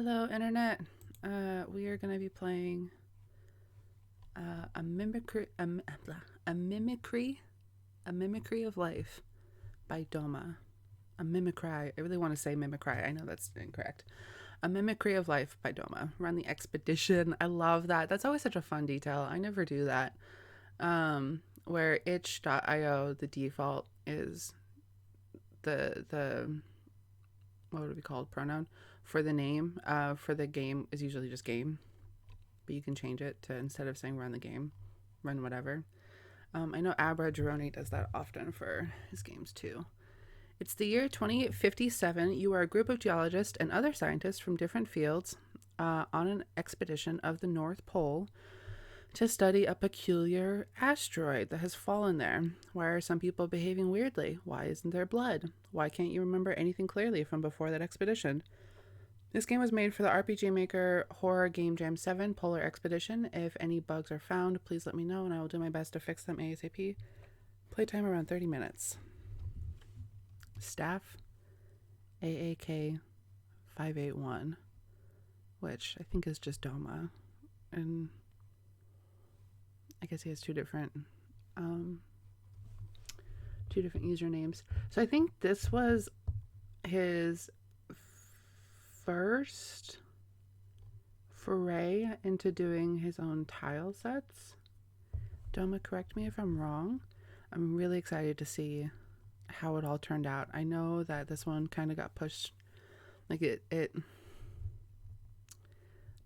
Hello, Internet. We are going to be playing a mimicry, a mimicry, a mimicry of life by Doma. A mimicry. I really want to say mimicry. I know that's incorrect. A Mimicry of Life by Doma. Run the expedition. I love that. That's always such a fun detail. I never do that. Where itch.io, the default is the what would it be called? Pronoun for the name. For the game is usually just game, but you can change it to, instead of saying run the game, run whatever. I know Abra Gironi does that often for his games too. It's the year 2057. You are a group of geologists and other scientists from different fields on an expedition of the North Pole to study a peculiar asteroid that has fallen there. Why are some people behaving weirdly? Why isn't there blood? Why can't you remember anything clearly from before that expedition? This game was made for the RPG Maker Horror Game Jam 7 Polar Expedition. If any bugs are found, please let me know and I will do my best to fix them ASAP. Playtime around 30 minutes. Staff AAK 581, which I think is just Doma. And I guess he has two different usernames. So I think this was his first foray into doing his own tile sets. Doma, correct me if I'm wrong. I'm really excited to see how it all turned out. I know that this one kind of got pushed, like it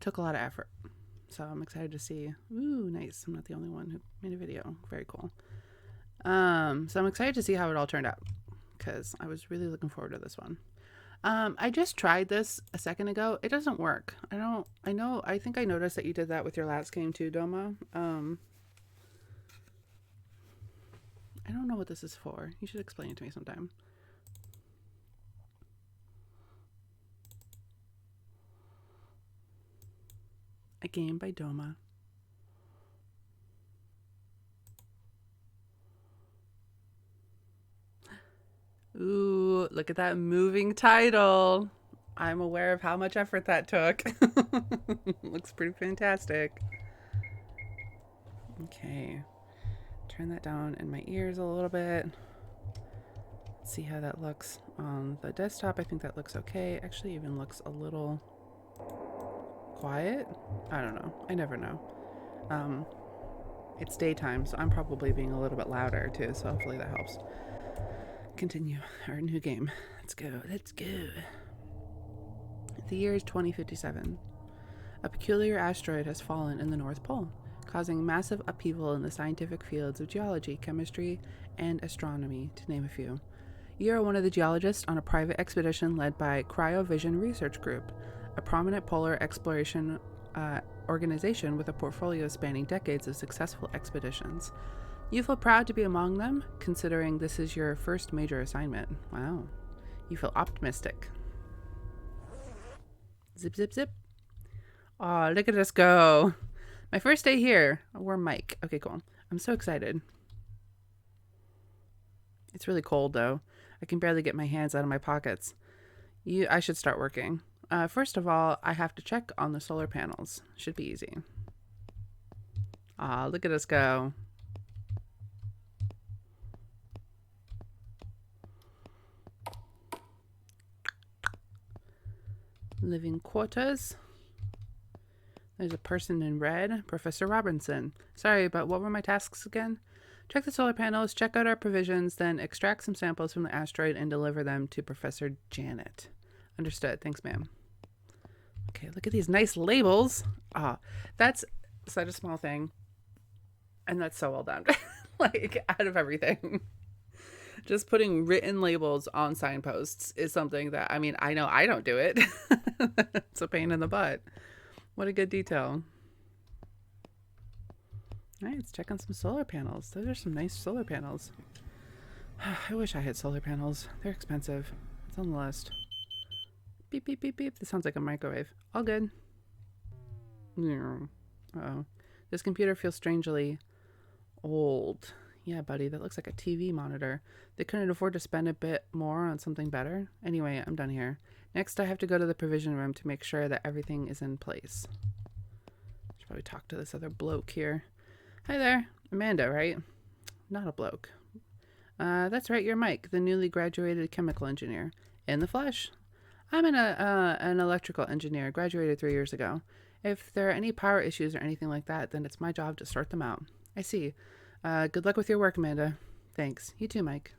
took a lot of effort. So I'm excited to see. Ooh, nice. I'm not the only one who made a video. Very cool. So I'm excited to see how it all turned out because I was really looking forward to this one. I just tried this a second ago. It doesn't work. I think I noticed that you did that with your last game too, Doma. I don't know what this is for. You should explain it to me sometime. A game by Doma. Ooh, look at that moving title. I'm aware of how much effort that took. Looks pretty fantastic. Okay. Turn that down in my ears a little bit. Let's see how that looks on the desktop. I think that looks okay. Actually, even looks a little quiet. I don't know. I never know. It's daytime, so I'm probably being a little bit louder too, so hopefully that helps. Continue our new game. Let's go. The year is 2057. A peculiar asteroid has fallen in the North Pole, causing massive upheaval in the scientific fields of geology, chemistry, and astronomy, to name a few. You are one of the geologists on a private expedition led by Cryovision Research Group, a prominent polar exploration organization with a portfolio spanning decades of successful expeditions. You feel proud to be among them, considering this is your first major assignment. Wow. You feel optimistic. Zip, zip, zip. Aw, look at us go. My first day here. We're Mike. Okay, cool. I'm so excited. It's really cold, though. I can barely get my hands out of my pockets. I should start working. First of all, I have to check on the solar panels. Should be easy. Aw, look at us go. Living quarters. There's a person in red, Professor Robinson. Sorry, but what were my tasks again? Check the solar panels, check out our provisions, then extract some samples from the asteroid and deliver them to Professor Janet. Understood. Thanks, ma'am. Okay, look at these nice labels. That's such a small thing. And that's so well done. Like, out of everything. Just putting written labels on signposts is something that, I mean, I know I don't do it. It's a pain in the butt. What a good detail. All right, let's check on some solar panels. Those are some nice solar panels. I wish I had solar panels. They're expensive. It's on the list. Beep, beep, beep, beep. This sounds like a microwave. All good. Uh-oh. This computer feels strangely old. Yeah, buddy, that looks like a TV monitor. They couldn't afford to spend a bit more on something better. Anyway, I'm done here. Next, I have to go to the provision room to make sure that everything is in place. Should probably talk to this other bloke here. Hi there. Amanda, right? Not a bloke. That's right, you're Mike, the newly graduated chemical engineer. In the flesh. I'm an electrical engineer, graduated 3 years ago. If there are any power issues or anything like that, then it's my job to sort them out. I see. Good luck with your work, Amanda. Thanks. You too, Mike.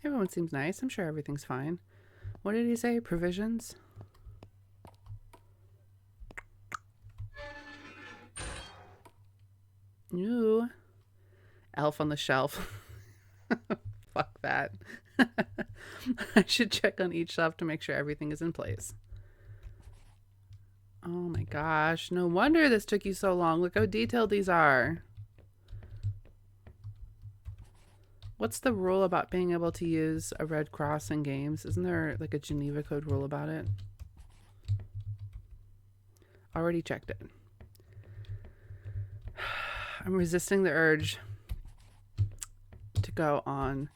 Everyone seems nice. I'm sure everything's fine. What did he say? Provisions? Ooh. Elf on the shelf. Fuck that. I should check on each shelf to make sure everything is in place. Oh my gosh. No wonder this took you so long. Look how detailed these are. What's the rule about being able to use a red cross in games? Isn't there like a Geneva Code rule about it? Already checked it. I'm resisting the urge to go on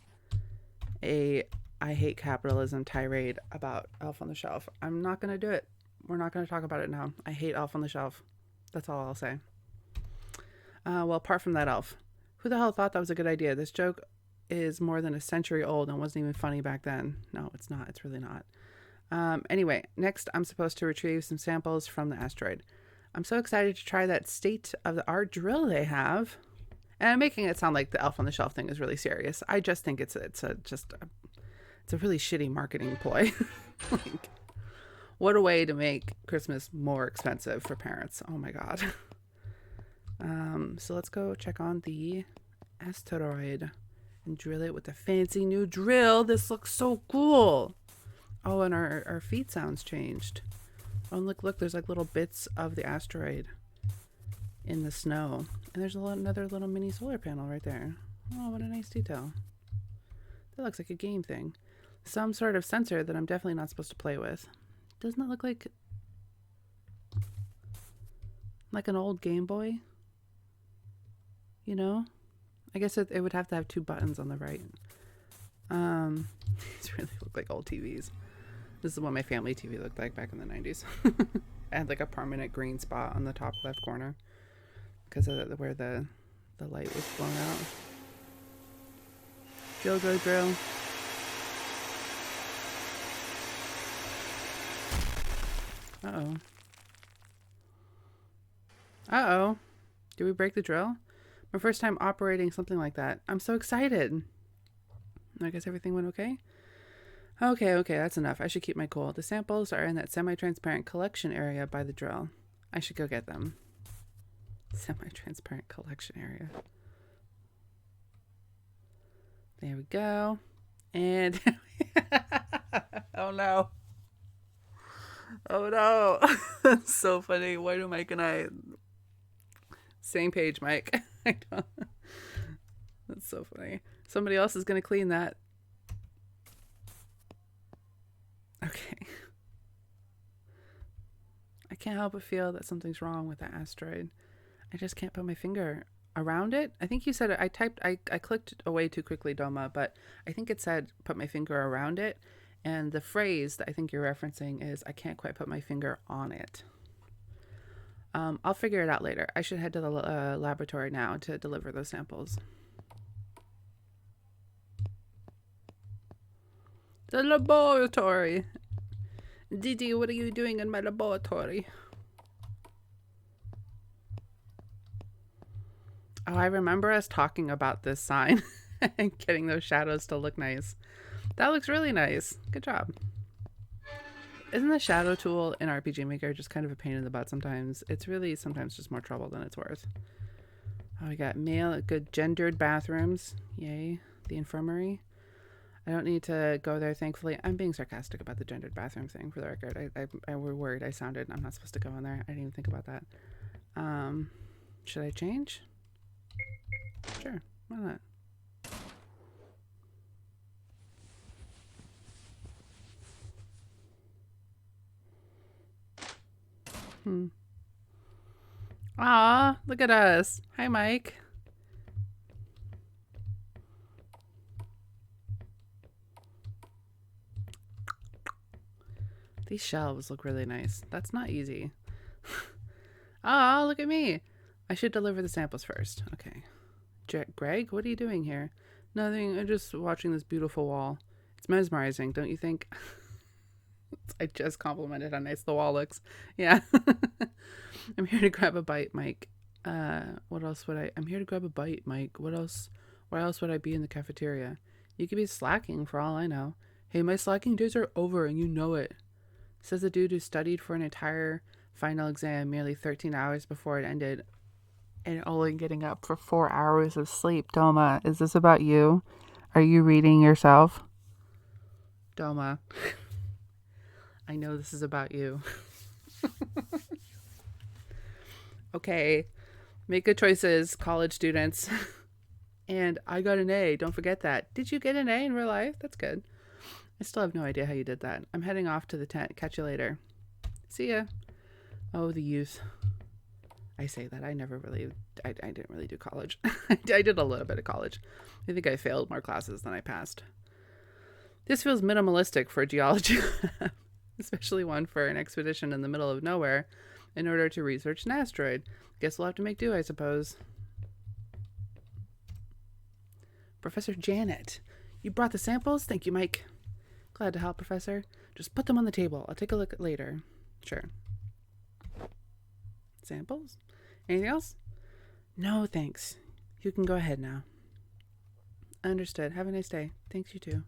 a I hate capitalism tirade about Elf on the Shelf. I'm not going to do it. We're not going to talk about it now. I hate Elf on the Shelf. That's all I'll say. Well, apart from that elf, who the hell thought that was a good idea? This joke is more than a century old and wasn't even funny back then. No, it's not. It's really not. Anyway, next I'm supposed to retrieve some samples from the asteroid. I'm so excited to try that state-of-the-art drill they have. And I'm making it sound like the Elf on the Shelf thing is really serious. I just think it's a really shitty marketing ploy. Like, what a way to make Christmas more expensive for parents. Oh my god. So let's go check on the asteroid and drill it with the fancy new drill. This looks so cool. Oh, and our feet sounds changed. Oh, look, there's like little bits of the asteroid in the snow. And there's another little mini solar panel right there. Oh, what a nice detail. That looks like a game thing. Some sort of sensor that I'm definitely not supposed to play with. Doesn't it look like an old Game Boy? You know? I guess it would have to have 2 buttons on the right. These really look like old TVs. This is what my family TV looked like back in the 90s. I had like a permanent green spot on the top left corner because of where the light was blown out. Drill, drill, drill. Uh-oh. Uh-oh. Did we break the drill? My first time operating something like that. I'm so excited. I guess everything went okay? Okay, that's enough. I should keep my cool. The samples are in that semi-transparent collection area by the drill. I should go get them. Semi-transparent collection area. There we go. And... oh no. Oh no. That's so funny. Why do Mike and I... Same page, Mike. I don't... That's so funny. Somebody else is going to clean that. Okay. I can't help but feel that something's wrong with that asteroid. I just can't put my finger around it. I think you said it. I clicked away too quickly, Doma, but I think it said put my finger around it. And the phrase that I think you're referencing is I can't quite put my finger on it. I'll figure it out later. I should head to the laboratory now to deliver those samples. The laboratory. Didi, what are you doing in my laboratory? Oh, I remember us talking about this sign and getting those shadows to look nice. That looks really nice. Good job. Isn't the shadow tool in RPG Maker just kind of a pain in the butt sometimes? It's really sometimes just more trouble than it's worth. Oh, we got good gendered bathrooms. Yay. The infirmary. I don't need to go there, thankfully. I'm being sarcastic about the gendered bathroom thing, for the record. I were worried I sounded. I'm not supposed to go in there. I didn't even think about that. Should I change? Sure. Why not? Aw, look at us. Hi, Mike. These shelves look really nice. That's not easy. Oh, look at me. I should deliver the samples first. Okay. Greg, what are you doing here? Nothing. I'm just watching this beautiful wall. It's mesmerizing, don't you think? I just complimented how nice the wall looks. Yeah. I'm here to grab a bite, Mike. What else would I? I'm here to grab a bite, Mike. What else? Why else would I be in the cafeteria? You could be slacking for all I know. Hey, my slacking days are over and you know it. Says the dude who studied for an entire final exam merely 13 hours before it ended and only getting up for 4 hours of sleep. Doma, is this about you? Are you reading yourself? Doma, I know this is about you. Okay, make good choices, college students. And I got an A. Don't forget that. Did you get an A in real life? That's good. I still have no idea how you did that. I'm heading off to the tent. Catch you later. See ya. Oh, the youth. I say that. I didn't really do college. I did a little bit of college. I think I failed more classes than I passed. This feels minimalistic for a geology lab, especially one for an expedition in the middle of nowhere in order to research an asteroid. Guess we'll have to make do, I suppose. Professor Janet, you brought the samples? Thank you, Mike. Glad to help, Professor. Just put them on the table. I'll take a look at later. Sure. Samples? Anything else? No, thanks. You can go ahead now. Understood. Have a nice day. Thanks, you too.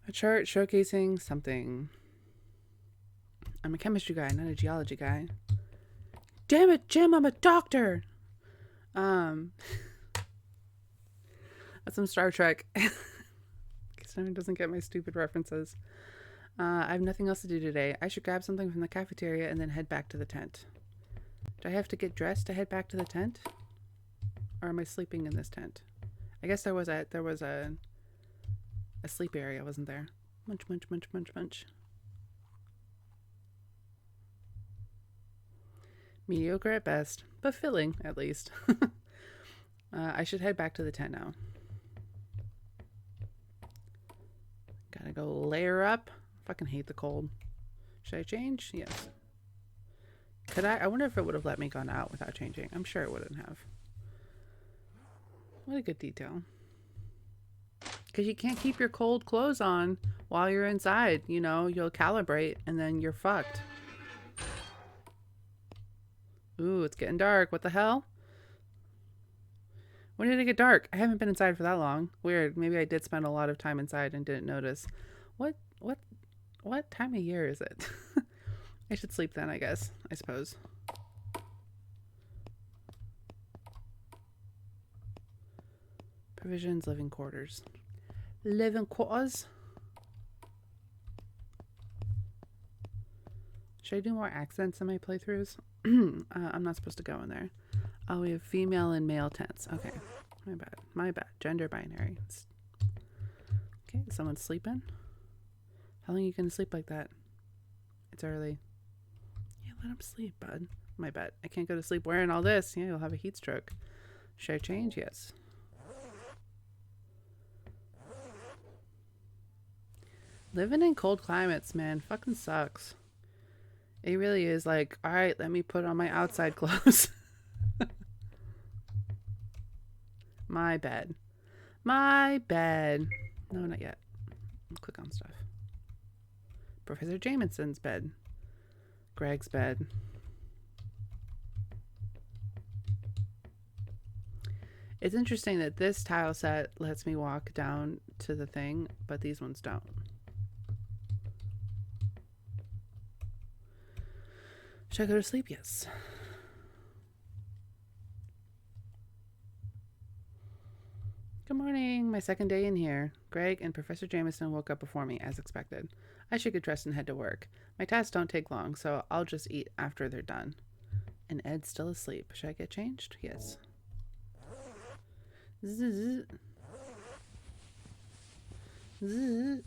A chart showcasing something. I'm a chemistry guy, not a geology guy. Damn it, Jim, I'm a doctor! That's some Star Trek. Someone doesn't get my stupid references. I have nothing else to do today. I should grab something from the cafeteria and then head back to the tent. Do I have to get dressed to head back to the tent? Or am I sleeping in this tent? I guess there was a sleep area, wasn't there? Munch, munch, munch, munch, munch. Mediocre at best, but filling at least. I should head back to the tent now. Gotta go layer up. Fucking hate the cold. Should I change? Yes. Could I? I wonder if it would have let me gone out without changing. I'm sure it wouldn't have. What a good detail. Because you can't keep your cold clothes on while you're inside. You know, you'll calibrate and then you're fucked. Ooh, it's getting dark. What the hell? When did it get dark? I haven't been inside for that long. Weird. Maybe I did spend a lot of time inside and didn't notice. What time of year is it? I should sleep then, I guess. I suppose. Provisions, living quarters. Living quarters? Should I do more accents in my playthroughs? I'm not supposed to go in there. Oh, we have female and male tents. Okay. My bad. Gender binary. Okay, someone's sleeping. How long are you going to sleep like that? It's early. Yeah, let him sleep, bud. My bad. I can't go to sleep wearing all this. Yeah, you'll have a heat stroke. Should I change? Yes. Living in cold climates, man, fucking sucks. It really is like, all right, let me put on my outside clothes. My bed. My bed. No, not yet. I'll click on stuff. Professor Jamieson's bed. Greg's bed. It's interesting that this tile set lets me walk down to the thing, but these ones don't. Should I go to sleep? Yes. Good morning. My second day in here. Greg and Professor Jamieson woke up before me, as expected. I should get dressed and head to work. My tasks don't take long, so I'll just eat after they're done. And Ed's still asleep. Should I get changed? Yes. Zzz. Zzz.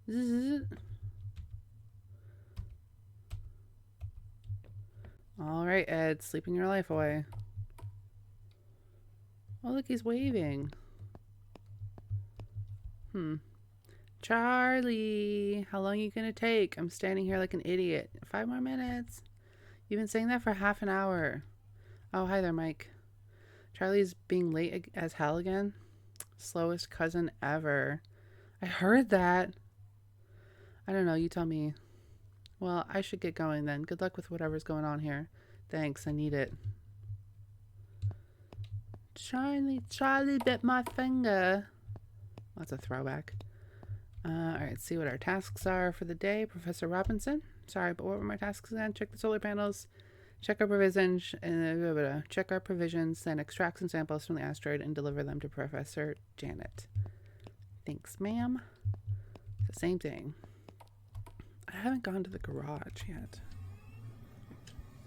Zzz. All right, Ed, sleeping your life away. Oh, look, he's waving. Charlie, how long are you gonna take? I'm standing here like an idiot. 5 more minutes. You've been saying that for half an hour. Oh, hi there, Mike. Charlie's being late as hell again. Slowest cousin ever. I heard that. I don't know, you tell me. Well, I should get going then. Good luck with whatever's going on here. Thanks, I need it. Charlie bit my finger. That's a throwback. Alright, see what our tasks are for the day. Professor Robinson. Sorry, but what were my tasks again? Check the solar panels. Check our provisions, then extract some samples from the asteroid and deliver them to Professor Janet. Thanks, ma'am. It's the same thing. I haven't gone to the garage yet.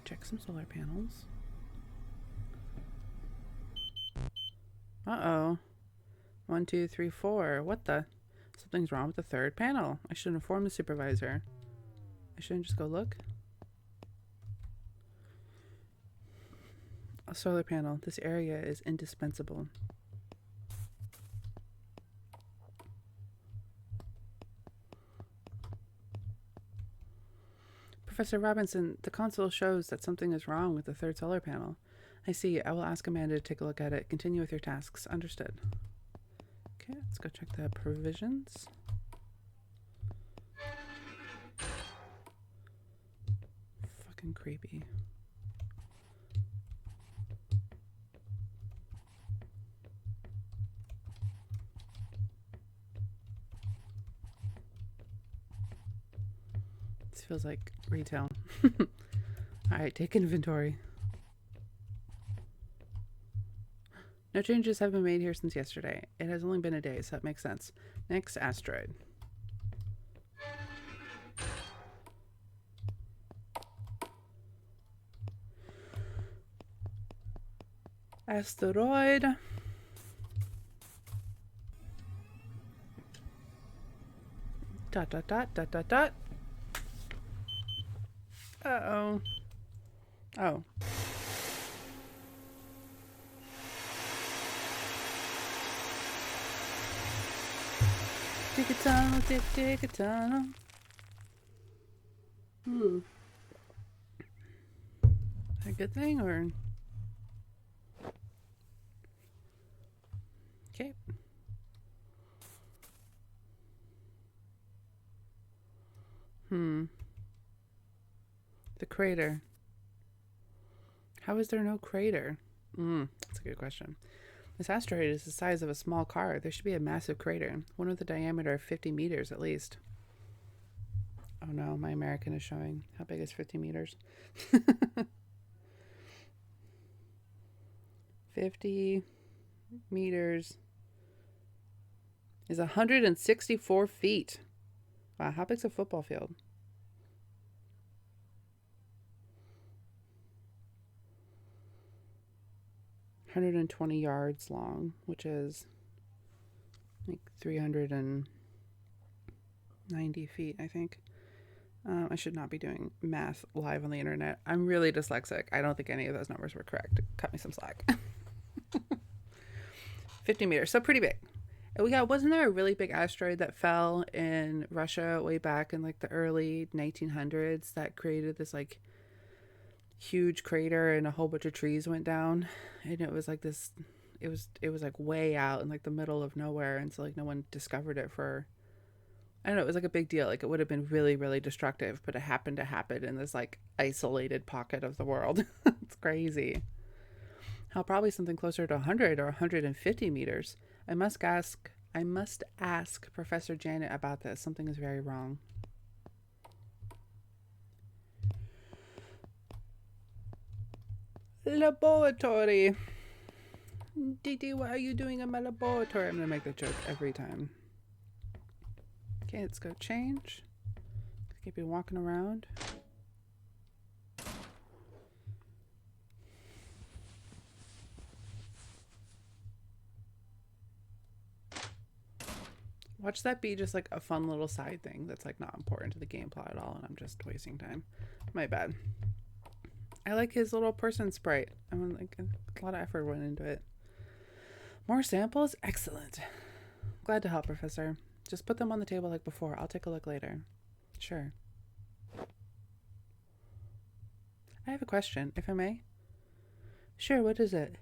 Check some solar panels. Uh-oh. 1, 2, 3, 4. What the? Something's wrong with the third panel. I should inform the supervisor. I shouldn't just go look. A solar panel. This area is indispensable. Professor Robinson, the console shows that something is wrong with the third solar panel. I see. I will ask Amanda to take a look at it. Continue with your tasks. Understood. Okay, let's go check the provisions. Fucking creepy. This feels like retail. Alright, take inventory. No changes have been made here since yesterday. It has only been a day, so that makes sense. Next asteroid. Asteroid. Dot dot dot dot dot dot. Uh-oh. Oh. Dig a tunnel, dig a tunnel. Is that a good thing or? Okay. The crater. How is there no crater? That's a good question. This asteroid is the size of a small car. There should be a massive crater, one with a diameter of 50 meters at least. Oh no, my American is showing. How big is 50 meters? 50 meters is 164 feet. Wow, how big's a football field? $120 yards long, which is like 390 feet, I think. I should not be doing math live on the internet. I'm really dyslexic. I don't think any of those numbers were correct. Cut me some slack. 50 meters, so pretty big. Yeah, wasn't there a really big asteroid that fell in Russia way back in like the early 1900s that created this like huge crater and a whole bunch of trees went down, and it was like this, it was like way out in like the middle of nowhere, and so like no one discovered it for, I don't know, it was like a big deal. Like it would have been really, really destructive, but it happened to happen in this like isolated pocket of the world. It's crazy. How probably something closer to 100 or 150 meters. I must ask Professor Janet about this. Something is very wrong. Laboratory. Didi, what are you doing in my laboratory? I'm gonna make that joke every time. Okay, let's go change. Keep you walking around. Watch that be just like a fun little side thing that's like not important to the game plot at all, and I'm just wasting time. My bad. I like his little person sprite. I mean, like a lot of effort went into it. More samples? Excellent. Glad to help, Professor. Just put them on the table like before. I'll take a look later. Sure. I have a question, if I may. Sure, what is it?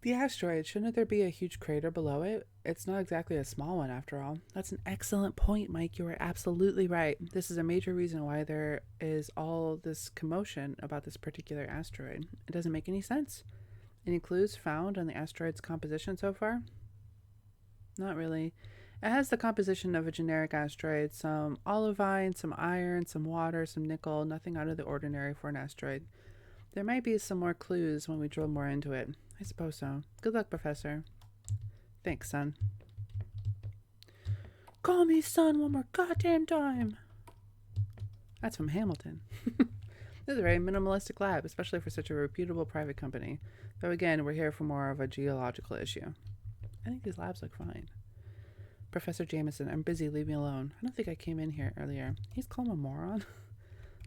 The asteroid, shouldn't there be a huge crater below it? It's not exactly a small one, after all. That's an excellent point, Mike. You are absolutely right. This is a major reason why there is all this commotion about this particular asteroid. It doesn't make any sense. Any clues found on the asteroid's composition so far? Not really. It has the composition of a generic asteroid, some olivine, some iron, some water, some nickel, nothing out of the ordinary for an asteroid. There might be some more clues when we drill more into it. I suppose so. Good luck, Professor. Thanks, son. Call me son one more goddamn time. That's from Hamilton. This is a very minimalistic lab, especially for such a reputable private company. Though again, we're here for more of a geological issue. I think these labs look fine. Professor Jameson, I'm busy. Leave me alone. I don't think I came in here earlier. He's called him a moron.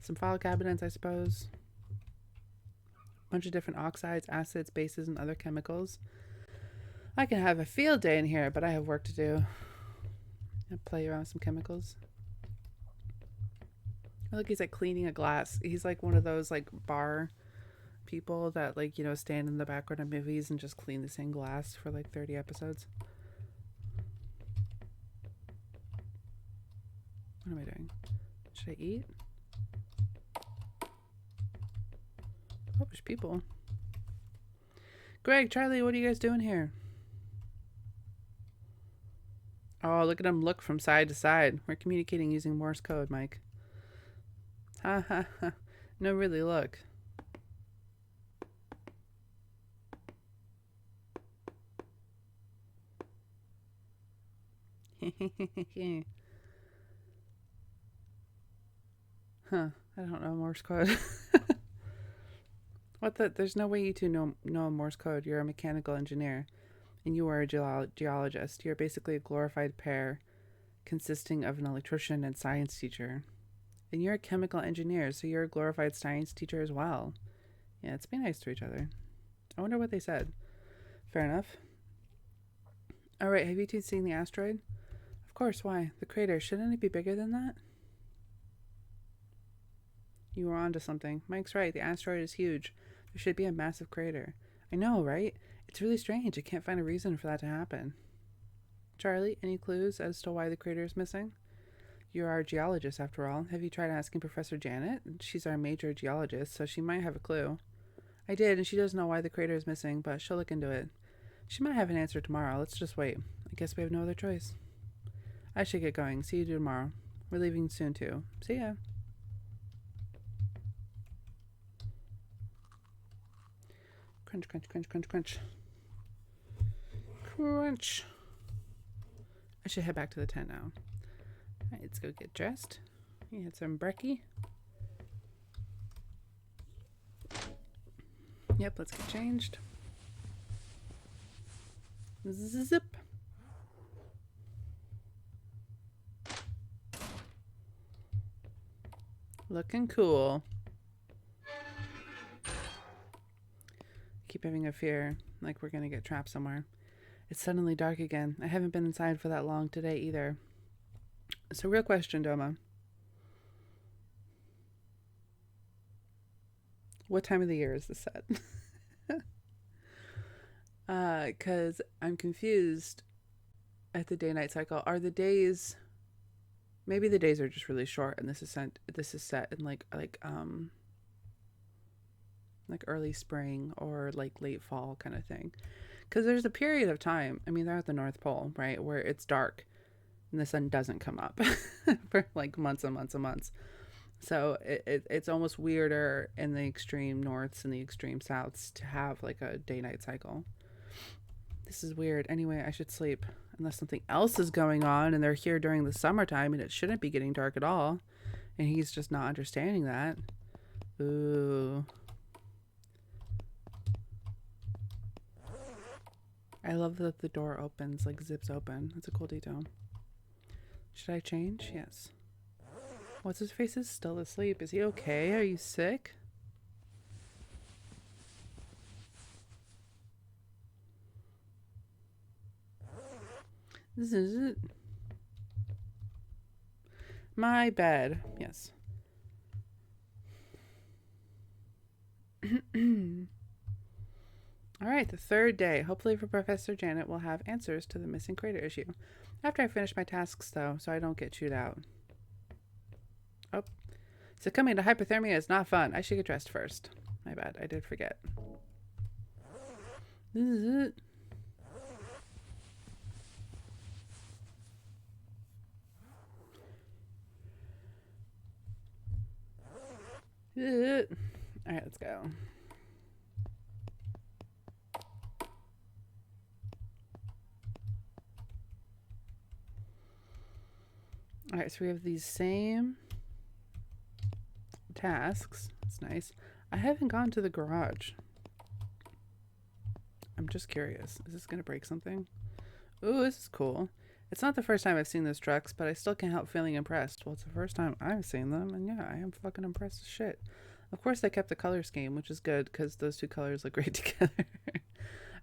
Some file cabinets, I suppose. Bunch of different oxides, acids, bases, and other chemicals. I can have a field day in here, but I have work to do. I'll play around with some chemicals. I look, he's like cleaning a glass. He's like one of those like bar people that like, you know, stand in the background of movies and just clean the same glass for like 30 episodes. What am I doing? Should I eat? Oh, there's people. Greg, Charlie, what are you guys doing here? Oh, look at him look from side to side. We're communicating using Morse code, Mike. Ha ha ha. No, really, look. Huh. I don't know Morse code. What the? There's no way you two know Morse code. You're a mechanical engineer. And you are a geologist. You're basically a glorified pair consisting of an electrician and science teacher. And you're a chemical engineer, so you're a glorified science teacher as well. Yeah, let's be nice to each other. I wonder what they said. Fair enough. Alright, have you two seen the asteroid? Of course, why? The crater, shouldn't it be bigger than that? You were onto something. Mike's right, the asteroid is huge. There should be a massive crater. I know, right? It's really strange. I can't find a reason for that to happen. Charlie, any clues as to why the crater is missing? You're our geologist, after all. Have you tried asking Professor Janet? She's our major geologist, so she might have a clue. I did, and she doesn't know why the crater is missing, but she'll look into it. She might have an answer tomorrow. Let's just wait. I guess we have no other choice. I should get going. See you tomorrow. We're leaving soon, too. See ya. Crunch, crunch, crunch, crunch, crunch. Crunch. I should head back to the tent now. Alright, let's go get dressed. We had some brekkie. Yep, let's get changed. Zip. Looking cool. Keep having a fear like we're gonna get trapped somewhere. It's suddenly dark again. I haven't been inside for that long today either. So, real question, Doma. What time of the year is this set? Because I'm confused at the day-night cycle. Are the days... Maybe the days are just really short and this is set in like early spring or like late fall kind of thing. Because there's a period of time, I mean, they're at the North Pole, right, where it's dark and the sun doesn't come up for like months and months and months. So it's almost weirder in the extreme norths and the extreme souths to have like a day-night cycle. This is weird. Anyway, I should sleep unless something else is going on and they're here during the summertime and it shouldn't be getting dark at all. And he's just not understanding that. Ooh. I love that the door opens, like zips open. That's a cool detail. Should I change? Yes. What's his face is still asleep. Is he okay? Are you sick? This is it. My bed. Yes. Alright, the third day. Hopefully for Professor Janet we'll have answers to the missing crater issue. After I finish my tasks, though, so I don't get chewed out. Oh. Succumbing to hypothermia is not fun. I should get dressed first. My bad. I did forget. This is it. Alright, let's go. Alright, so we have these same tasks. That's nice. I haven't gone to the garage. I'm just curious. Is this going to break something? Ooh, this is cool. It's not the first time I've seen those trucks, but I still can't help feeling impressed. Well, it's the first time I've seen them, and yeah, I am fucking impressed as shit. Of course, they kept the color scheme, which is good, because those two colors look great together.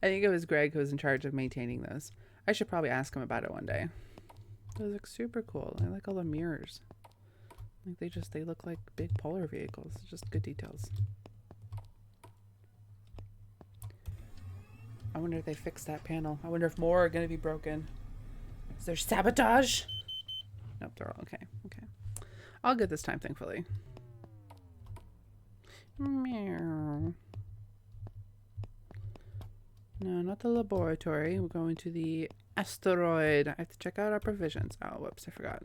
I think it was Greg who was in charge of maintaining those. I should probably ask him about it one day. Those look super cool. I like all the mirrors. Like they look like big polar vehicles. Just good details. I wonder if they fixed that panel. I wonder if more are going to be broken. Is there sabotage? Nope, they're all okay. Okay. All good this time, thankfully. Meow. No, not the laboratory. We're going to the asteroid. I have to check out our provisions. Oh, whoops, I forgot.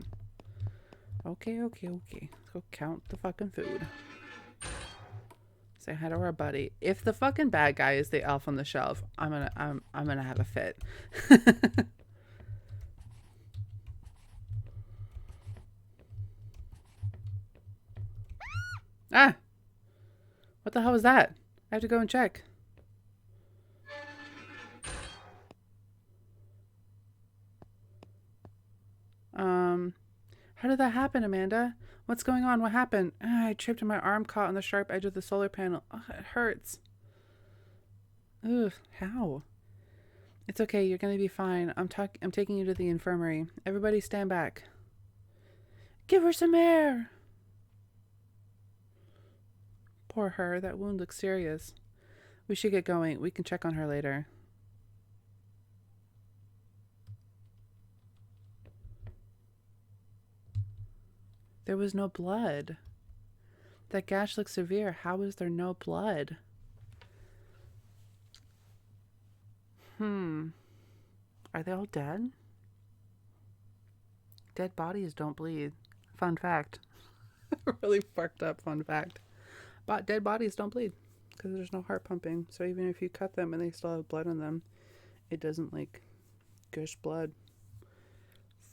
Okay. Let's go count the fucking food. Say hi to our buddy. If the fucking bad guy is the elf on the shelf, I'm gonna have a fit. Ah! What the hell was that? I have to go and check. How did that happen, Amanda? What's going on? What happened? I tripped and my arm caught on the sharp edge of the solar panel. Oh, it hurts. Ugh, how? It's okay, you're gonna be fine. I'm taking you to the infirmary. Everybody stand back. Give her some air! Poor her, that wound looks serious. We should get going. We can check on her later. There was no blood. That gash looks severe. How is there no blood? Are they all dead? Dead bodies don't bleed. Fun fact. Really fucked up fun fact. But dead bodies don't bleed because there's no heart pumping. So even if you cut them and they still have blood on them, it doesn't like gush blood.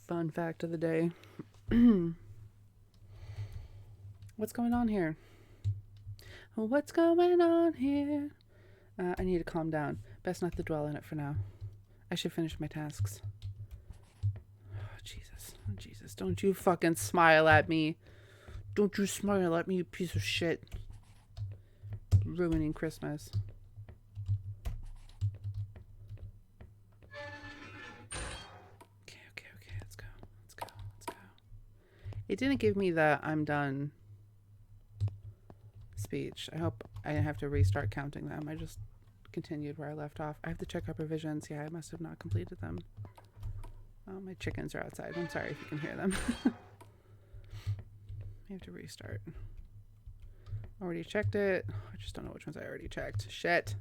Fun fact of the day. What's going on here? What's going on here? I need to calm down. Best not to dwell on it for now. I should finish my tasks. Oh, Jesus. Oh, Jesus. Don't you fucking smile at me. Don't you smile at me, you piece of shit. Ruining Christmas. Okay. Let's go. It didn't give me the I'm done speech. I hope I didn't have to restart counting them. I just continued where I left off. I have to check our provisions. Yeah, I must have not completed them. Oh, my chickens are outside. I'm sorry if you can hear them. I have to restart. Already checked it. I just don't know which ones I already checked. Shit.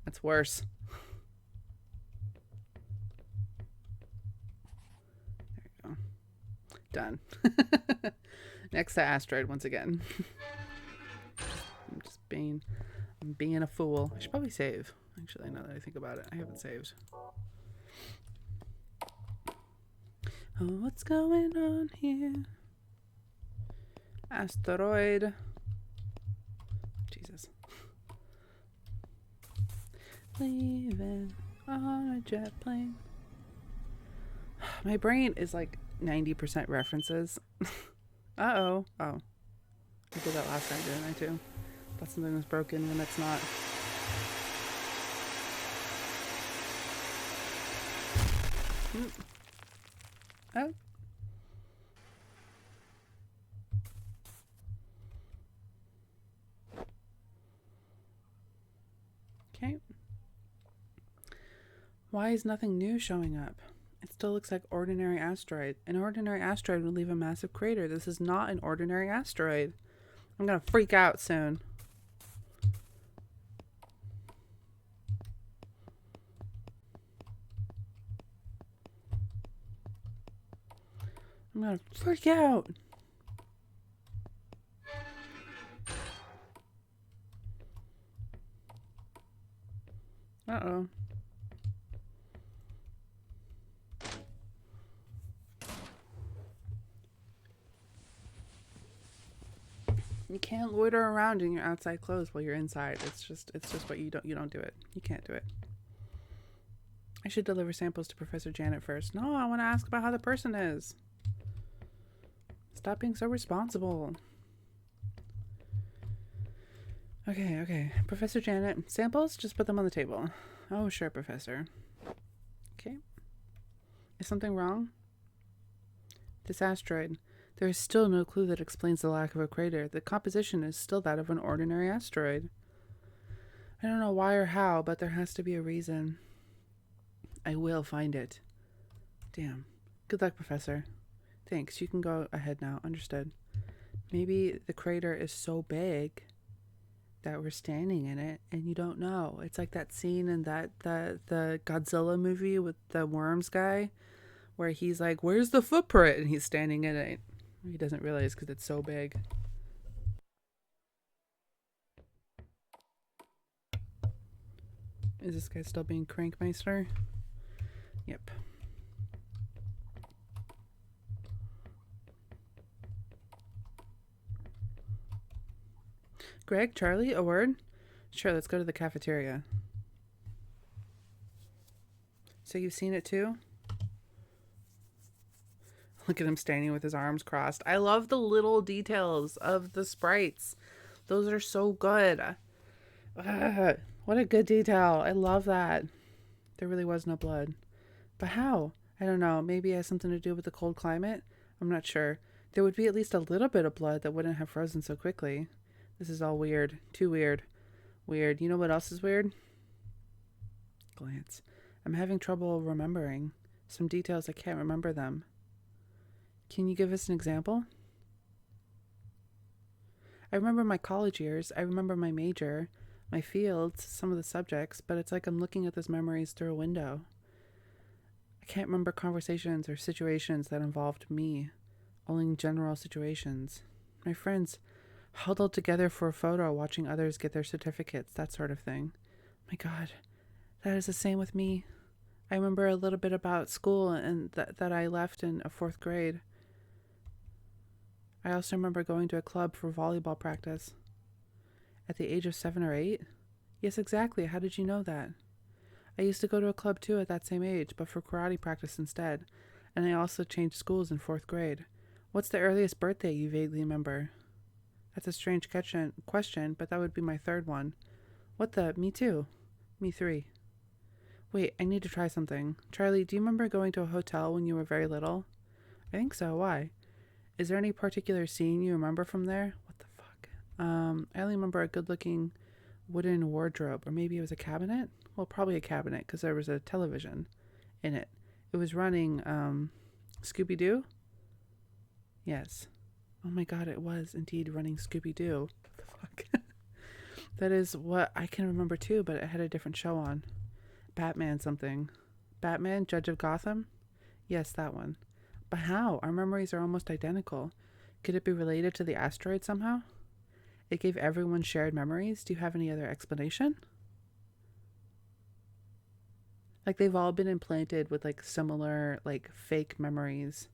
That's worse. There you go. Done. Next to asteroid once again. I'm being a fool. I should probably save. Actually, now that I think about it, I haven't saved. Oh, what's going on here? Asteroid. Jesus. Leaving on a jet plane. My brain is like 90% references. Uh-oh. Oh. I did that last time, didn't I, too? Thought something was broken when it's not. Mm. Oh. Okay. Why is nothing new showing up? It still looks like ordinary asteroid. An ordinary asteroid would leave a massive crater. This is not an ordinary asteroid. I'm gonna freak out soon. I'm gonna freak out. Uh-oh. You can't loiter around in your outside clothes while you're inside. It's just what you don't do it. You can't do it. I should deliver samples to Professor Janet first. No, I want to ask about how the person is. Stop being so responsible. Okay. Professor Janet, samples? Just put them on the table. Oh, sure, Professor. Okay. Is something wrong? This asteroid. There is still no clue that explains the lack of a crater. The composition is still that of an ordinary asteroid. I don't know why or how, but there has to be a reason. I will find it. Damn. Good luck, Professor. Thanks. You can go ahead now. Understood. Maybe the crater is so big that we're standing in it and you don't know. It's like that scene in the Godzilla movie with the worms guy where he's like, "Where's the footprint?" and he's standing in it. He doesn't realize because it's so big. Is this guy still being Crankmeister? Yep. Greg, Charlie, a word? Sure, let's go to the cafeteria. So you've seen it too? Look at him standing with his arms crossed. I love the little details of the sprites. Those are so good. What a good detail. I love that. There really was no blood. But how? I don't know. Maybe it has something to do with the cold climate? I'm not sure. There would be at least a little bit of blood that wouldn't have frozen so quickly. This is all weird. Too weird. Weird. You know what else is weird? Glance. I'm having trouble remembering. Some details, I can't remember them. Can you give us an example? I remember my college years. I remember my major, my fields, some of the subjects, but it's like I'm looking at those memories through a window. I can't remember conversations or situations that involved me, only general situations. My friends huddled together for a photo, watching others get their certificates, that sort of thing. My God, that is the same with me. I remember a little bit about school and that I left in a 4th grade. I also remember going to a club for volleyball practice. At the age of 7 or 8? Yes, exactly. How did you know that? I used to go to a club too at that same age, but for karate practice instead. And I also changed schools in 4th grade. What's the earliest birthday you vaguely remember? That's a strange question, but that would be my 3rd one. What the? Me too. Me 3. Wait, I need to try something. Charlie, do you remember going to a hotel when you were very little? I think so. Why? Is there any particular scene you remember from there? What the fuck? I only remember a good-looking wooden wardrobe, or maybe it was a cabinet? Well, probably a cabinet, because there was a television in it. It was running, Scooby-Doo? Yes. Oh my God, it was indeed running Scooby-Doo. What the fuck? That is what I can remember too, but it had a different show on. Batman something. Batman, Judge of Gotham? Yes, that one. But how? Our memories are almost identical. Could it be related to the asteroid somehow? It gave everyone shared memories? Do you have any other explanation? Like they've all been implanted with like similar like fake memories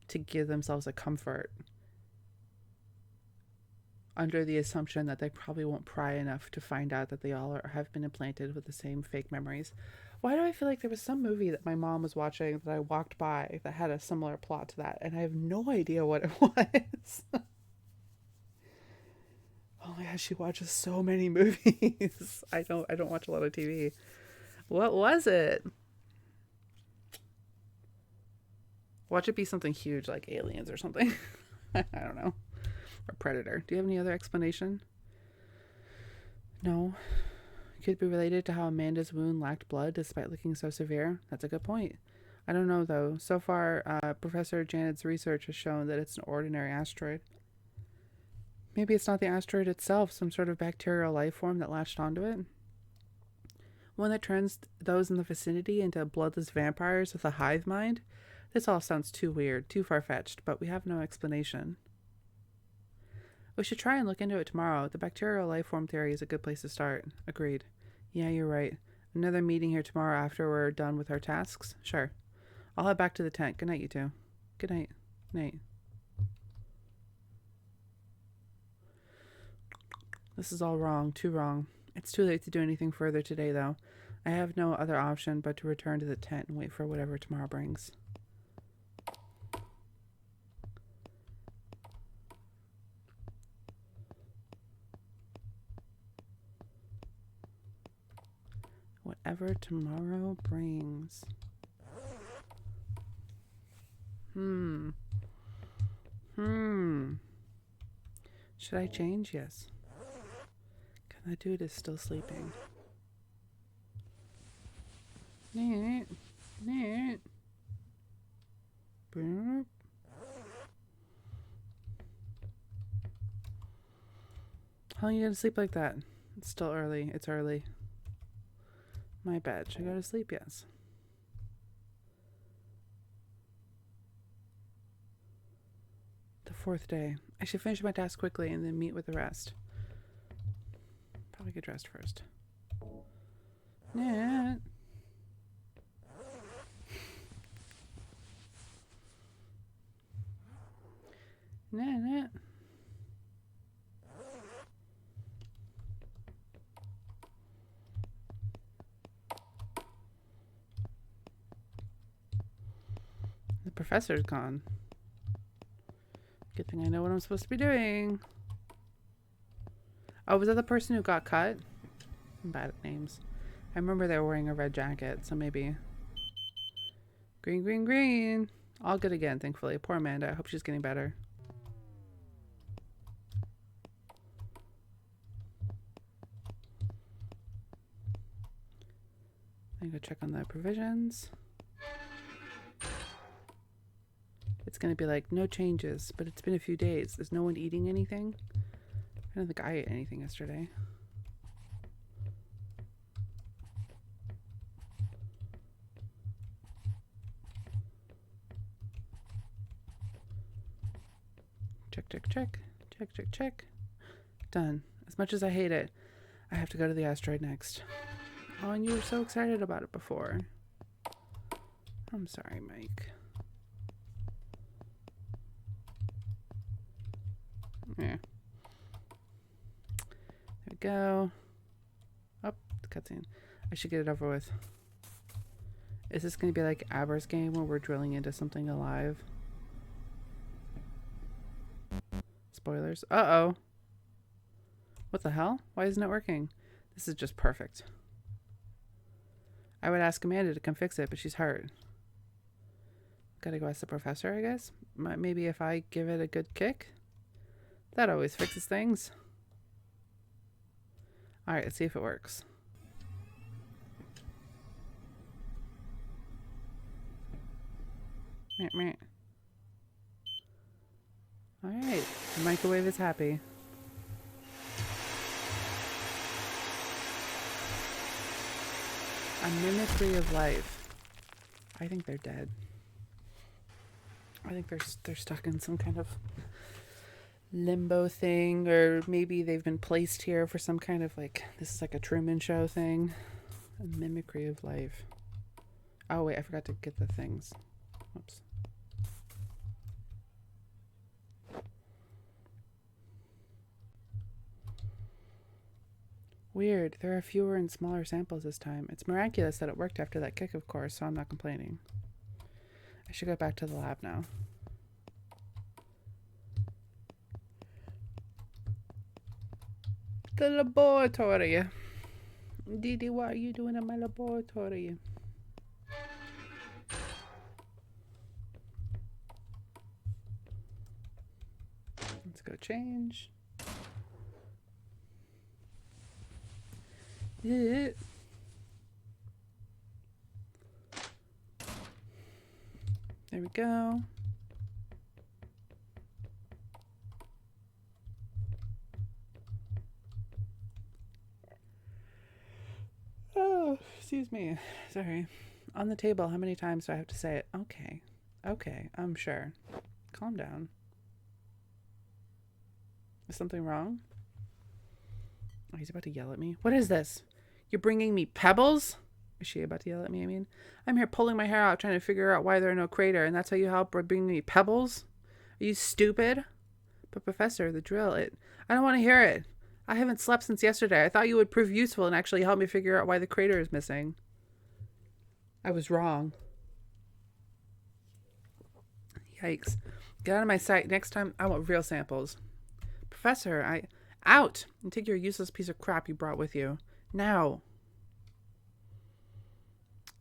to give themselves a comfort under the assumption that they probably won't pry enough to find out that they all have been implanted with the same fake memories. Why do I feel like there was some movie that my mom was watching that I walked by that had a similar plot to that, and I have no idea what it was? Oh my gosh, she watches so many movies. I don't watch a lot of TV. What was it? Watch it be something huge like aliens or something. I don't know. Or predator. Do you have any other explanation? No. Could be related to how Amanda's wound lacked blood despite looking so severe? That's a good point. I don't know though. So far, Professor Janet's research has shown that it's an ordinary asteroid. Maybe it's not the asteroid itself, some sort of bacterial life form that latched onto it. One that turns those in the vicinity into bloodless vampires with a hive mind? This all sounds too weird, too far-fetched, but we have no explanation. We should try and look into it tomorrow. The bacterial life form theory is a good place to start. Agreed. Yeah, you're right. Another meeting here tomorrow after we're done with our tasks? Sure. I'll head back to the tent. Good night, you two. Good night. Night. This is all wrong. Too wrong. It's too late to do anything further today, though. I have no other option but to return to the tent and wait for whatever tomorrow brings. Whatever tomorrow brings. Should I change? Yes. Can that dude is still sleeping. Neat. Boop. How long are you gonna sleep like that? It's still early. It's early. My bad. Should I go to sleep? Yes. The fourth day. I should finish my task quickly and then meet with the rest. Probably get dressed first. Nat. Nat. The professor's gone. Good thing I know what I'm supposed to be doing. Oh, was that the person who got cut? I'm bad at names. I remember they were wearing a red jacket, so maybe. Green. All good again, thankfully. Poor Amanda. I hope she's getting better. I'm gonna go check on the provisions. It's gonna be like, no changes, but it's been a few days. Is no one eating anything? I don't think I ate anything yesterday. Check. Done. As much as I hate it, I have to go to the asteroid next. Oh, and you were so excited about it before. I'm sorry, Mike. Yeah. There we go. Oh, the cutscene. I should get it over with. Is this going to be like Aber's game where we're drilling into something alive? Spoilers. Uh-oh. What the hell? Why isn't it working? This is just perfect. I would ask Amanda to come fix it, but she's hurt. Gotta go ask the professor, I guess? Maybe if I give it a good kick? That always fixes things. Alright, let's see if it works. Meh. Alright, the microwave is happy. A Mimicry of Life. I think they're dead. I think they're stuck in some kind of limbo thing, or maybe they've been placed here for some kind of like, this is like a Truman Show thing. A Mimicry of Life. Oh wait, I forgot to get the things. Oops. Weird. There are fewer and smaller samples this time. It's miraculous that it worked after that kick, of course, so I'm not complaining. I should go back to the lab now. The laboratory. Didi, what are you doing in my laboratory? go change. Yeah. There we go. Oh, excuse me. Sorry. On the table, how many times do I have to say it? Okay. Okay, I'm sure. Calm down. Is something wrong? Oh, he's about to yell at me. What is this? You're bringing me pebbles? Is she about to yell at me, I mean? I'm here pulling my hair out trying to figure out why there are no crater, and that's how you help bring me pebbles? Are you stupid? But Professor, the drill, I don't want to hear it. I haven't slept since yesterday. I thought you would prove useful and actually help me figure out why the crater is missing. I was wrong. Yikes. Get out of my sight. Next time, I want real samples. Professor, out! And take your useless piece of crap you brought with you. Now.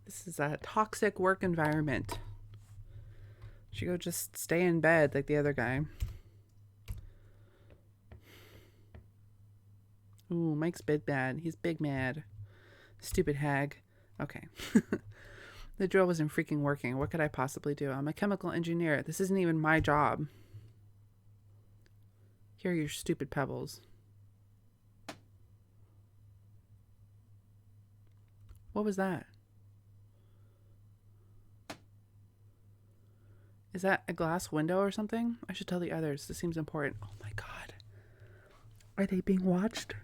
This is a toxic work environment. Should go just stay in bed like the other guy. Ooh, Mike's big mad. He's big mad. Stupid hag. Okay. The drill wasn't freaking working. What could I possibly do? I'm a chemical engineer. This isn't even my job. Here are your stupid pebbles. What was that? Is that a glass window or something? I should tell the others. This seems important. Oh my god. Are they being watched?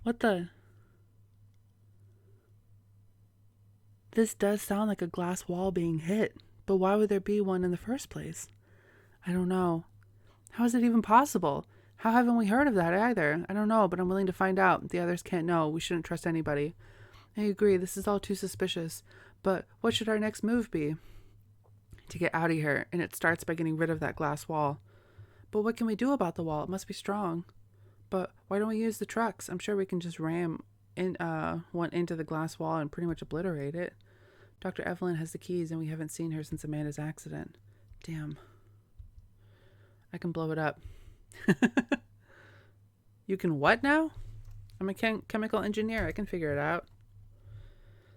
What the? This does sound like a glass wall being hit, but why would there be one in the first place? I don't know. How is it even possible? How haven't we heard of that either? I don't know, but I'm willing to find out. The others can't know. We shouldn't trust anybody. I agree, this is all too suspicious. But what should our next move be? To get out of here, and it starts by getting rid of that glass wall. But what can we do about the wall? It must be strong. But why don't we use the trucks? I'm sure we can just ram one into the glass wall and pretty much obliterate it. Dr. Evelyn has the keys, and we haven't seen her since Amanda's accident. Damn. I can blow it up. You can what now? I'm a chemical engineer. I can figure it out.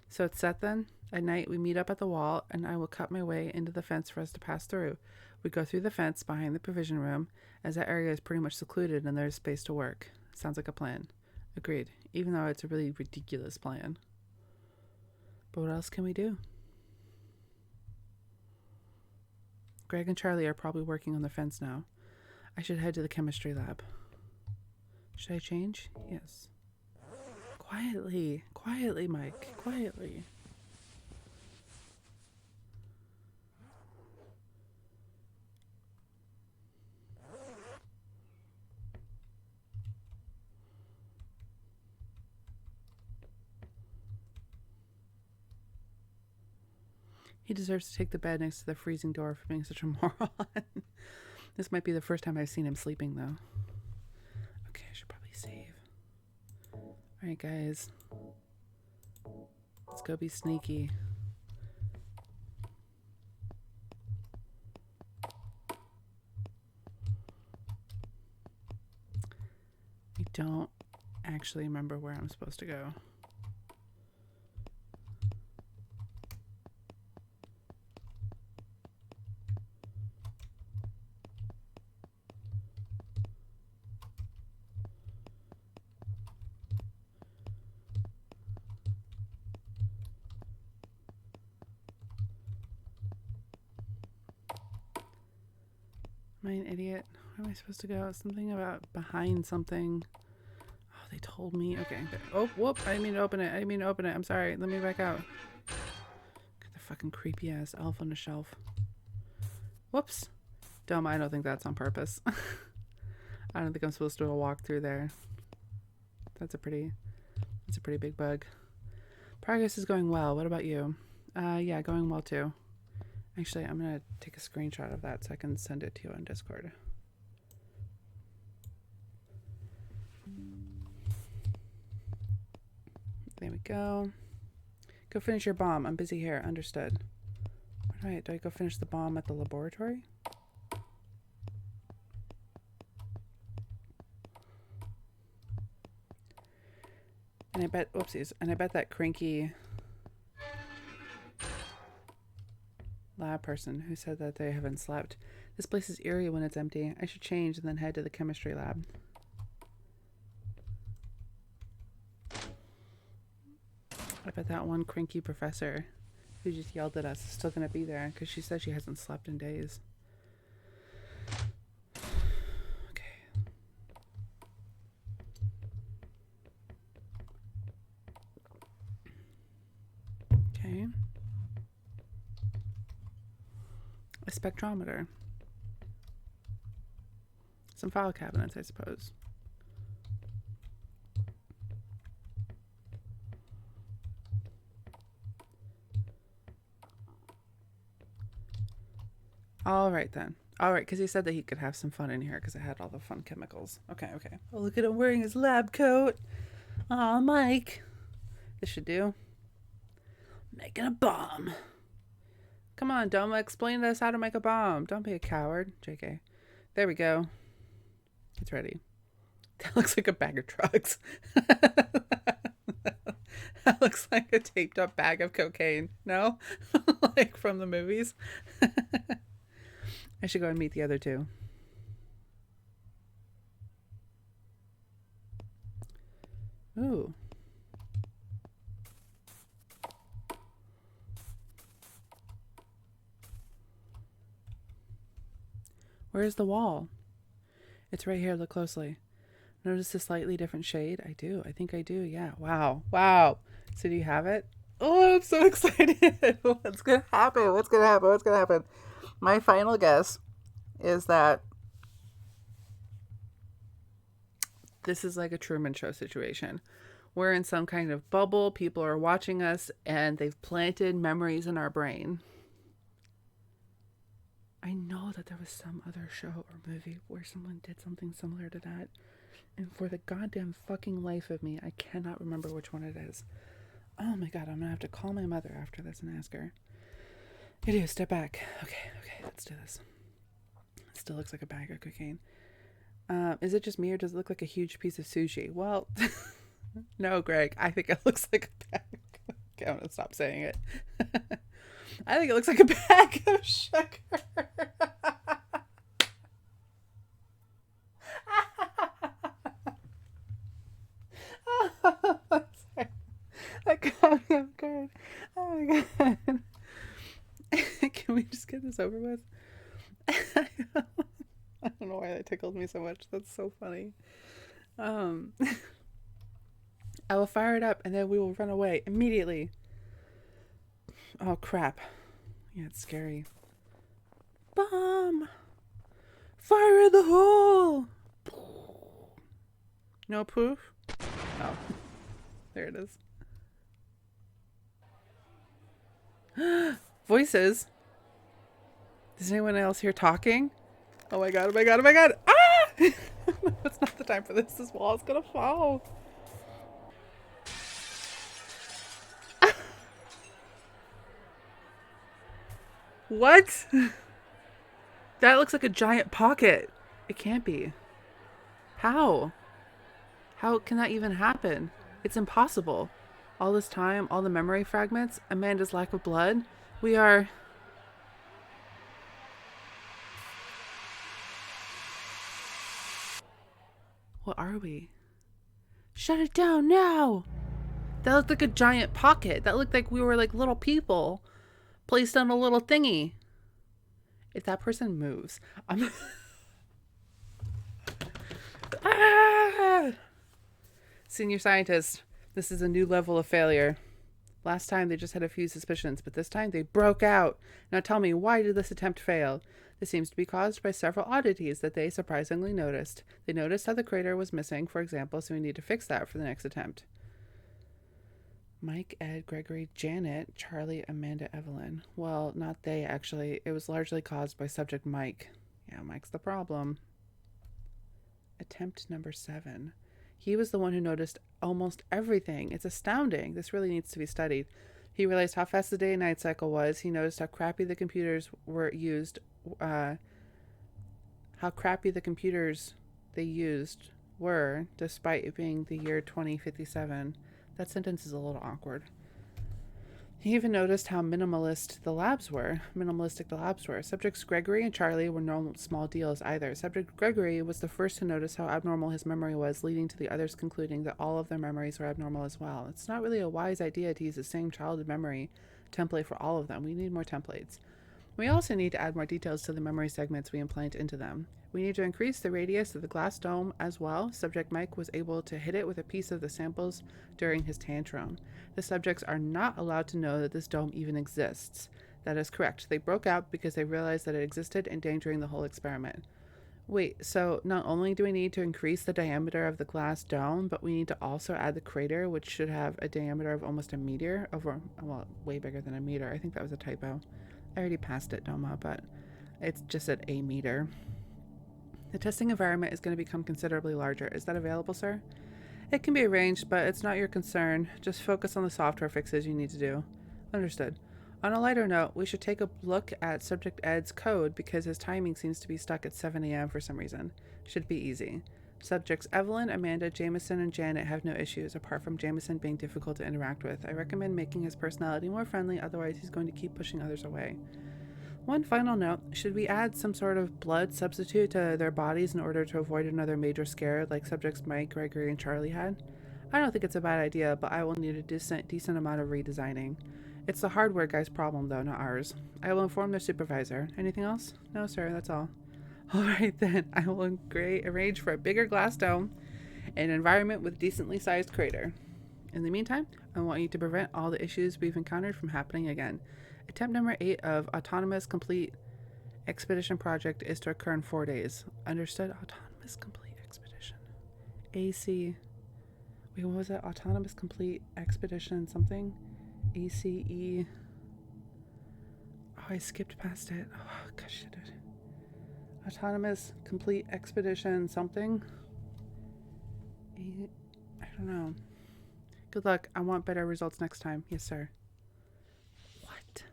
So it's set then? At night, we meet up at the wall, and I will cut my way into the fence for us to pass through. We go through the fence behind the provision room, as that area is pretty much secluded and there's space to work. Sounds like a plan. Agreed, even though it's a really ridiculous plan. But what else can we do? Greg and Charlie are probably working on the fence now. I should head to the chemistry lab. Should I change? Yes. Quietly. Quietly, Mike. Quietly. He deserves to take the bed next to the freezing door for being such a moron. This might be the first time I've seen him sleeping, though. Okay, I should probably save. Alright, guys. Let's go be sneaky. I don't actually remember where I'm supposed to go. Am I an idiot? Where am I supposed to go? Something about behind something. Oh, they told me. Okay. Oh, whoop. I didn't mean to open it. I didn't mean to open it. I'm sorry. Let me back out. Got the fucking creepy ass elf on the shelf. Whoops. Doma, I don't think that's on purpose. I don't think I'm supposed to walk through there. That's a pretty big bug. Progress is going well. What about you? Yeah, going well too. Actually, I'm going to take a screenshot of that so I can send it to you on Discord. There we go. Go finish your bomb. I'm busy here. Understood. Alright, do I go finish the bomb at the laboratory? And I bet, oopsies, and I bet that cranky lab person who said that they haven't slept. This place is eerie when it's empty. I should change and then head to the chemistry lab. I bet that one cranky professor who just yelled at us is still going to be there because she said she hasn't slept in days. Okay. Okay. A spectrometer. Some file cabinets, I suppose. All right, then. All right, because he said that he could have some fun in here because it had all the fun chemicals. Okay, okay. Oh, look at him wearing his lab coat. Aw, Mike. This should do. Making a bomb. Come on, Doma, explain to us how to make a bomb. Don't be a coward. JK. There we go. It's ready. That looks like a bag of drugs. That looks like a taped up bag of cocaine. No? Like from the movies. I should go and meet the other two. Ooh. Where's the wall? It's right here. Look closely. Notice a slightly different shade? I do. I think I do. Yeah. Wow. Wow. So do you have it? Oh, I'm so excited. What's going to happen? What's going to happen? What's going to happen? My final guess is that this is like a Truman Show situation. We're in some kind of bubble. People are watching us and they've planted memories in our brain. I know that there was some other show or movie where someone did something similar to that. And for the goddamn fucking life of me, I cannot remember which one it is. Oh my god, I'm gonna have to call my mother after this and ask her. I do, step back. Okay, let's do this. It still looks like a bag of cocaine. Is it just me or does it look like a huge piece of sushi? Well, no, Greg, I think it looks like a bag. Okay, I'm gonna stop saying it. I think it looks like a bag of sugar. Sorry. That caught me off guard. Oh my god. Can we just get this over with? I don't know why that tickled me so much. That's so funny. I will fire it up and then we will run away immediately. Oh crap. Yeah, it's scary. Bomb! Fire in the hole! No poof? Oh. There it is. Voices? Is anyone else here talking? Oh my god, oh my god, oh my god! Ah! It's not the time for this. This wall is gonna fall. What? That looks like a giant pocket. It can't be. How? How can that even happen? It's impossible. All this time, all the memory fragments, Amanda's lack of blood. We are... What are we? Shut it down now! That looked like a giant pocket. That looked like we were like little people placed on a little thingy. If that person moves, I'm... Ah! Senior scientist, this is a new level of failure. Last time they just had a few suspicions, but this time they broke out. Now tell me, why did this attempt fail? This seems to be caused by several oddities that they surprisingly noticed. They noticed how the crater was missing, for example, so we need to fix that for the next attempt. Mike, Ed, Gregory, Janet, Charlie, Amanda, Evelyn. Well, not they, actually. It was largely caused by subject Mike. Yeah, Mike's the problem. Attempt number 7. He was the one who noticed almost everything. It's astounding. This really needs to be studied. He realized how fast the day and night cycle was. He noticed how crappy the computers were used. How crappy the computers they used were, despite it being the year 2057. That sentence is a little awkward. He even noticed how minimalistic the labs were. Subjects Gregory and Charlie were no small deals either. Subject Gregory was the first to notice how abnormal his memory was, leading to the others concluding that all of their memories were abnormal as well. It's not really a wise idea to use the same childhood memory template for all of them. We need more templates. We also need to add more details to the memory segments we implant into them. We need to increase the radius of the glass dome as well. Subject Mike was able to hit it with a piece of the samples during his tantrum. The subjects are not allowed to know that this dome even exists. That is correct. They broke out because they realized that it existed, endangering the whole experiment. Wait, so not only do we need to increase the diameter of the glass dome, but we need to also add the crater, which should have a diameter of almost a meter, well, way bigger than a meter. I think that was a typo. I already passed it, Doma, but it's just at a meter. The testing environment is going to become considerably larger. Is that available, sir? It can be arranged, but it's not your concern. Just focus on the software fixes you need to do. Understood. On a lighter note, we should take a look at Subject Ed's code because his timing seems to be stuck at 7 a.m. for some reason. Should be easy. Subjects Evelyn, Amanda, Jameson, and Janet have no issues, apart from Jameson being difficult to interact with. I recommend making his personality more friendly, otherwise he's going to keep pushing others away. One final note, should we add some sort of blood substitute to their bodies in order to avoid another major scare like subjects Mike, Gregory, and Charlie had? I don't think it's a bad idea, but I will need a decent amount of redesigning. It's the hardware guy's problem, though, not ours. I will inform their supervisor. Anything else? No, sir, that's all. Alright then, I will arrange for a bigger glass dome and an environment with decently sized crater. In the meantime, I want you to prevent all the issues we've encountered from happening again. Attempt number 8 of Autonomous Complete Expedition Project is to occur in 4 days. Understood? Autonomous Complete Expedition. AC. Wait, what was that? Autonomous Complete Expedition something? ACE. Oh, I skipped past it. Oh, gosh, I did. Autonomous Complete Expedition something? I don't know. Good luck. I want better results next time. Yes, sir. What?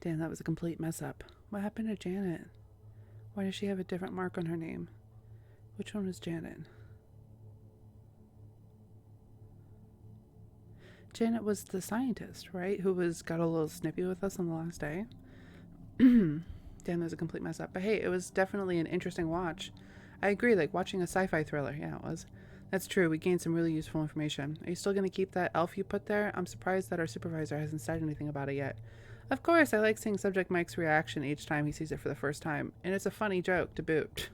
Damn, that was a complete mess up. What happened to Janet? Why does she have a different mark on her name? Which one was Janet? Janet was the scientist, right? Who got a little snippy with us on the last day. Damn, that was a complete mess up. But hey, it was definitely an interesting watch. I agree, like watching a sci-fi thriller. Yeah, it was. That's true. We gained some really useful information. Are you still going to keep that elf you put there? I'm surprised that our supervisor hasn't said anything about it yet. Of course, I like seeing Subject Mike's reaction each time he sees it for the first time. And it's a funny joke to boot.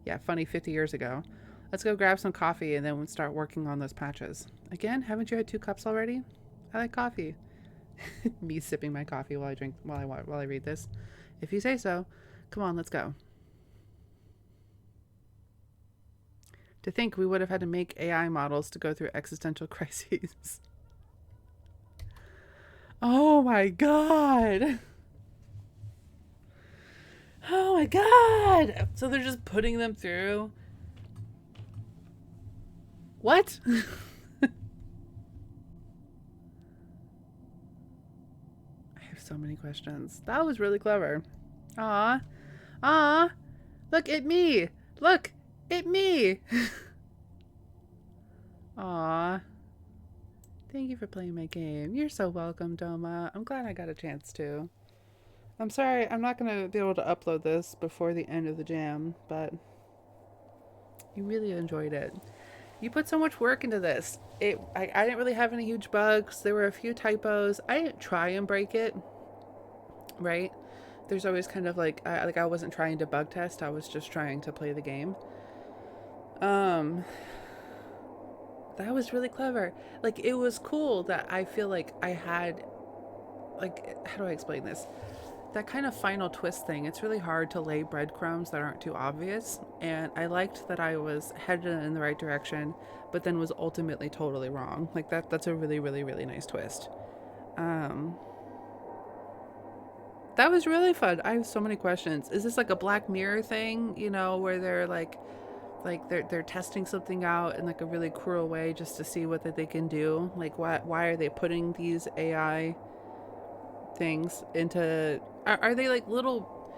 Yeah, funny 50 years ago. Let's go grab some coffee and then we'll start working on those patches. Again, haven't you had 2 cups already? I like coffee. Me sipping my coffee while I read this. If you say so. Come on, let's go. To think we would have had to make AI models to go through existential crises. Oh my god. Oh my god. So they're just putting them through. What? I have so many questions. That was really clever. Aw. Look at me. Look at me. Aw. Thank you for playing my game. You're so welcome, Doma. I'm glad I got a chance to. I'm sorry, I'm not going to be able to upload this before the end of the jam, but you really enjoyed it. You put so much work into this. I didn't really have any huge bugs. There were a few typos. I didn't try and break it, right? There's always kind of like I wasn't trying to bug test. I was just trying to play the game. That was really clever. Like, it was cool that I feel like I had, like, how do I explain this? That kind of final twist thing. It's really hard to lay breadcrumbs that aren't too obvious. And I liked that I was headed in the right direction, but then was ultimately totally wrong. Like, that's a really, really, really nice twist. That was really fun. I have so many questions. Is this like a Black Mirror thing, you know, where they're like they're testing something out in like a really cruel way just to see what that they can do? Like, why are they putting these AI things into, are they like little,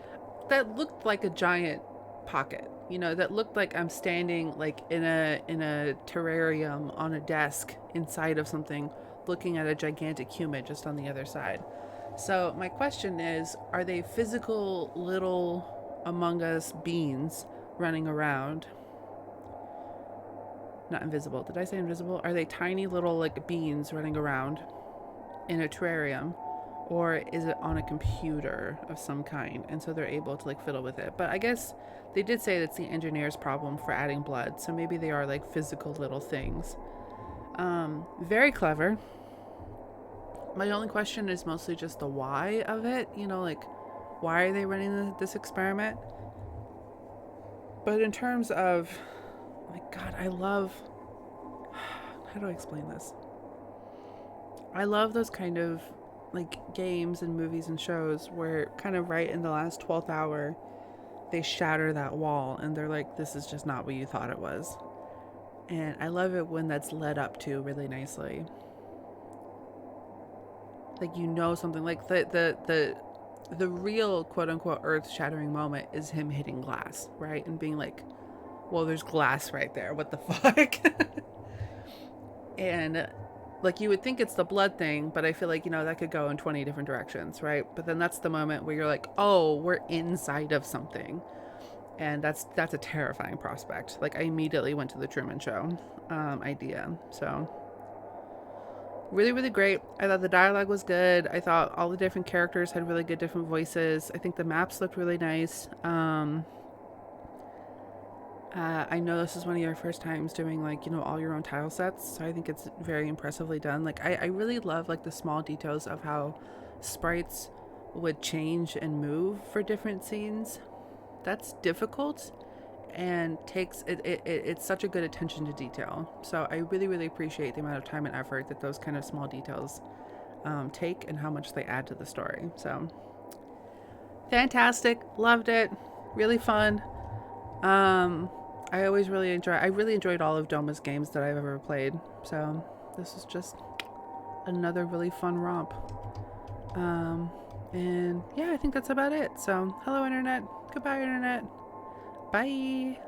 that looked like a giant pocket, you know, that looked like I'm standing like in a terrarium on a desk inside of something, looking at a gigantic human just on the other side. So my question is, are they physical little Among Us beings running around? Not invisible. Did I say invisible? Are they tiny little like beings running around in a terrarium? Or is it on a computer of some kind, and so they're able to like fiddle with it? But I guess they did say that's the engineer's problem for adding blood, so maybe they are like physical little things. Very clever. My only question is mostly just the why of it. You know, like why are they running this experiment? But in terms of, my God, I love. How do I explain this? I love those kind of like games and movies and shows where kind of right in the last 12th hour they shatter that wall and they're like, this is just not what you thought it was. And I love it when that's led up to really nicely. Like, you know, something like the real quote unquote earth shattering moment is him hitting glass, right? And being like, well, there's glass right there. What the fuck? And like, you would think it's the blood thing, but I feel like, you know, that could go in 20 different directions, right? But then that's the moment where you're like, oh, we're inside of something. And that's a terrifying prospect. Like, I immediately went to the Truman Show idea. So really, really great. I thought the dialogue was good. I thought all the different characters had really good different voices. I think the maps looked really nice. I know this is one of your first times doing like, you know, all your own tile sets, so I think it's very impressively done. Like, I really love like the small details of how sprites would change and move for different scenes. That's difficult and takes it's such a good attention to detail. So I really, really appreciate the amount of time and effort that those kind of small details take and how much they add to the story. So fantastic, loved it, really fun. um I always I really enjoyed all of Doma's games that I've ever played. So this is just another really fun romp. And yeah, I think that's about it. So hello internet, goodbye internet, bye.